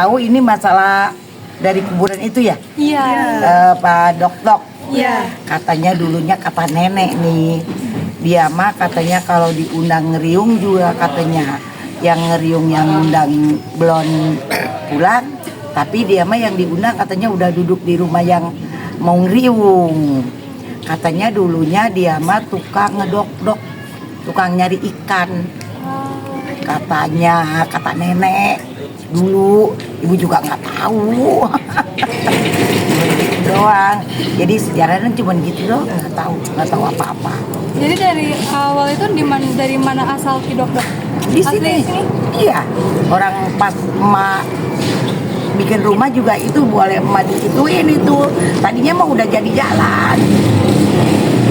tahu ini masalah dari kuburan itu ya? Iya. Pak Dok. Iya. Katanya dulunya kata nenek nih, dia mah katanya kalau diundang ngeriung juga katanya yang ngeriung yang undang belum pulang, tapi dia mah yang diundang katanya udah duduk di rumah yang mau ngeriung. Katanya dulunya dia mah tukang ngedok-dok, tukang nyari ikan. Katanya, kata nenek dulu, ibu juga nggak tahu. Gitu doang. Jadi sejarahnya cuma gitu doang, nggak tahu apa-apa. Jadi dari awal itu dari mana asal Kidok-dok? Di sini. Iya, orang pas emak bikin rumah juga itu boleh emak disituin itu. Tadinya mah udah jadi jalan.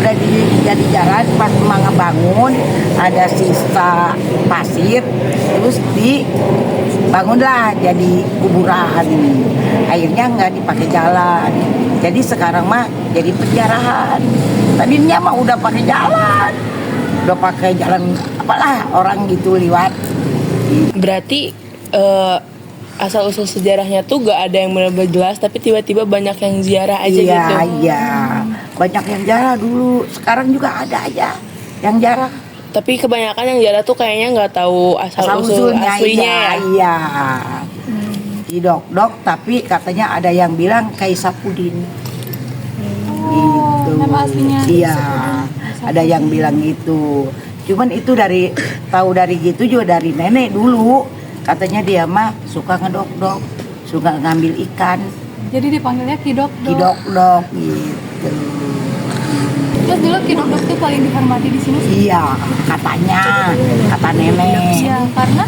Jadi jalan pas emak ngebangun ada sisa pasir, terus dibangunlah jadi kuburan. Akhirnya nggak dipakai jalan. Jadi sekarang mah jadi penjarahan. Tadinya mah udah pakai jalan. Udah pakai jalan apalah orang gitu lewat. Berarti asal usul sejarahnya tuh gak ada yang benar-benar jelas, tapi tiba-tiba banyak yang ziarah aja gitu. Iya, banyak yang ziarah dulu. Sekarang juga ada aja yang ziarah. Tapi kebanyakan yang ziarah tuh kayaknya nggak tahu asal usul aslinya. Iya. Kidok-dok, tapi katanya ada yang bilang Kaisapudin. Gitu. Nama aslinya. Iya, ada yang bilang gitu. Cuman itu tahu dari gitu juga dari nenek dulu. Katanya dia mah suka ngedok-dok, suka ngambil ikan. Jadi dipanggilnya Kidok-dok. Kidok-dok gitu. Terus dulu Kidok-dok tuh paling dihormati di sini. Iya, katanya, kata nenek. Iya, karena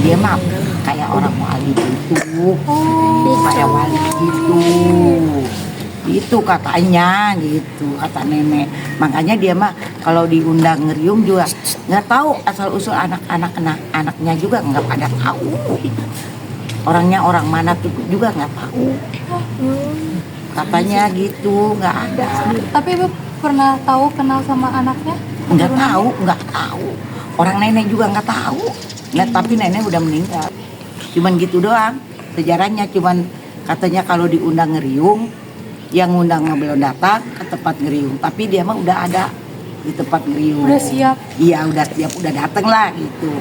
Dia mah kayak orang wali gitu. oh, Kayak wali gitu. Itu katanya gitu, kata nenek. Makanya dia mah kalau diundang ngeriung juga nggak tahu asal usul anaknya juga nggak pada tahu. Orangnya orang mana tuh juga nggak tahu. Katanya gitu, nggak ada. Tapi ibu pernah kenal sama anaknya? Nggak tahu. Orang nenek juga nggak tahu. Nggak, tapi nenek udah meninggal. Cuman gitu doang. Sejarahnya cuman katanya kalau diundang ngeriung, yang undang belum datang ke tempat ngeriung, tapi dia mah udah ada di tempat ngeriung. Udah siap? Iya, udah siap, udah dateng lah gitu.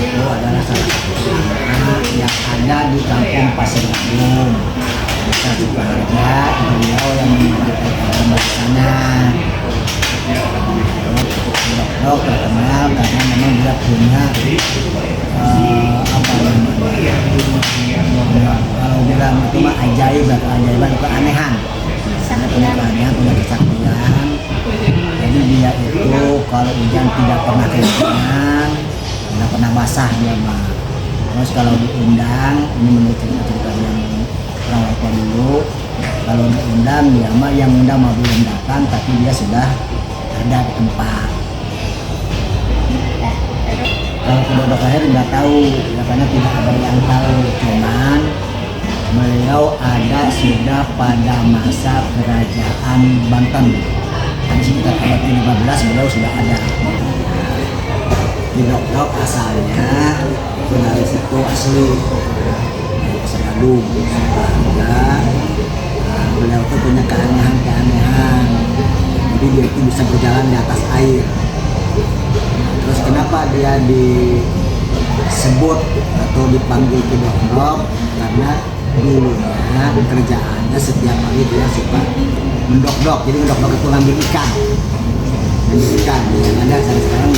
Itu adalah salah satu anak yang ada di kampung Pasir Agung. Kita juga ada beliau yang memberikan agama di sana. Kidok-dok terkenal karena memang dia punya apa namanya? Kalau bilang itu mah ajaib atau ajaiban itu keanehan. Dia punya keanehan, punya kesaktian. Jadi dia itu kalau hujan tidak pernah kehujanan, tidak pernah basah dia mah. Terus kalau diundang, ini menurut cerita yang orang tua dulu, kalau diundang dia mah yang undang mah belum datang, tapi dia sudah ada di tempat. Kalau Kidok-dok akhir nggak tahu, ya, karena tidak ada yang tahu. Cuman beliau ada sudah pada masa kerajaan Banten. Di sekitar abad ke-15 beliau sudah ada. Kidok-dok asalnya itu dari situ asli dari Pasir Agung. Beliau itu punya keanehan. Jadi dia itu bisa berjalan di atas air. Terus kenapa dia disebut atau dipanggil Kidok-dok? Karena dulunya kerjaannya setiap hari dia suka mendok-dok. Jadi mendok-dok itu ngambil ikan. Yang ada sekarang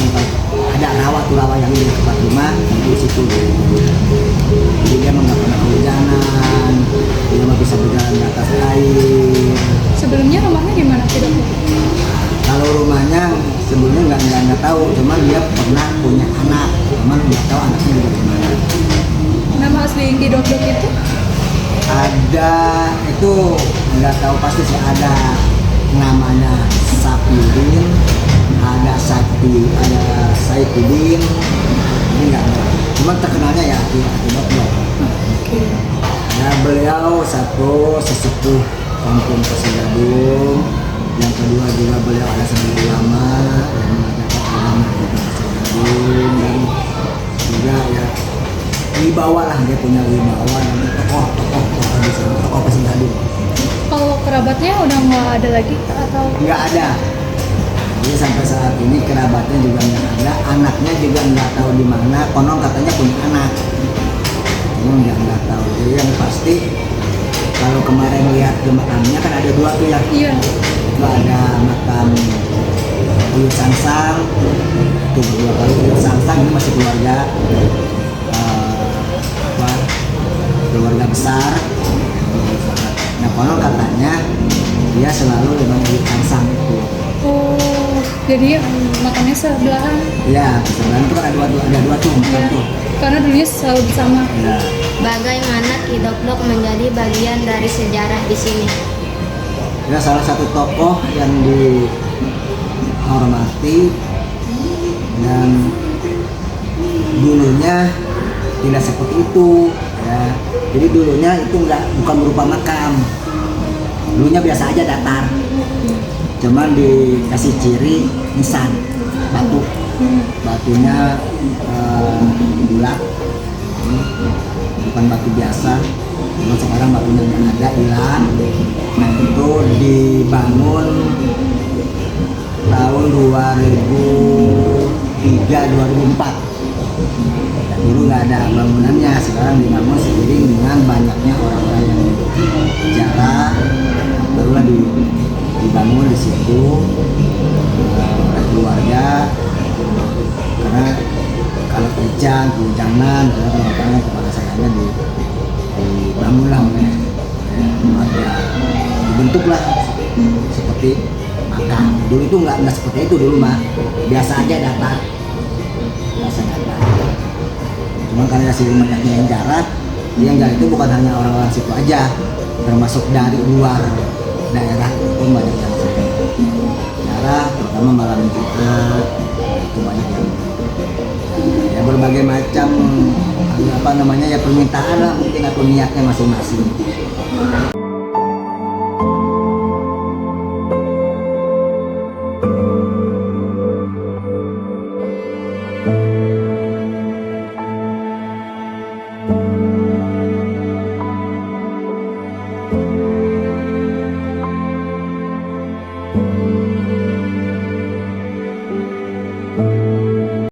ada rawa yang di tempat rumah di situ. Jadi dia nggak pernah kehujanan, dia nggak bisa berjalan di atas air. Sebelumnya rumahnya di mana Kidok-dok? Kalau rumahnya sebelumnya nggak tahu, cuma dia pernah punya anak, cuman nggak tahu anaknya di mana. Nama asli Kidok-dok itu? Ada itu nggak tahu pasti sih, ada namanya Sapidin, ada Saipudin, ini nggak ada. Cuma terkenalnya ya Kidok-dok. Oke. Ya, beliau satu sesepuh kampung Pasigadung. Yang kedua juga beliau ada sebagai ulama yang mengajarkan agama di Pasigadung, dan juga ya wibawa lah, dia punya wibawa dan tokoh di sana, tokoh Pasigadung. Kalau kerabatnya udah nggak ada lagi atau? Nggak ada. Jadi sampai saat ini kerabatnya juga nggak ada, anaknya juga nggak tahu di mana. Konon katanya punya anak, cuma nggak tahu. Jadi yang pasti kalau kemarin lihat ke makamnya kan ada dua tuh ya. Iya. Itu ada makam Uyut Sangsang, itu berdua. Kalau Uyut Sangsang ini masih keluarga keluarga besar. Nah konon katanya dia selalu dengan Uyut Sangsang itu. Oh, jadi makamnya sebelahan. Ya, sebenarnya itu kan ada dua tuh makam Ya. tuh. Karena dulunya selalu bersama. Ya. Bagaimana Ki Dokdok menjadi bagian dari sejarah di sini? Ya, salah satu tokoh yang dihormati dan dulunya tidak seperti itu ya. Jadi dulunya itu bukan berupa makam, dulunya biasa aja datar, cuman dikasih ciri nisan batu, batunya bulat, bukan batu biasa. Cuma sekarang batunya nggak ada, hilang. Nah itu dibangun tahun 2003-2004. Dulu nggak ada bangunannya, sekarang dibangun seiring dengan banyaknya orang-orang yang jarah, barulah dibangun di situ oleh keluarga. Karena kalau kehujanan, karena kepada sayanya dibangunlah oleh keluarga, dibentuklah seperti makam. Dulu itu nggak seperti itu dulu mah, biasa aja datar, biasa datar. Cuma karena sering banyaknya yang jarah itu bukan hanya orang-orang situ aja, termasuk dari luar daerah pun banyak yang sering jarah, terutama malam Jumat itu banyak yang ya berbagai macam permintaan lah mungkin, atau niatnya masing-masing.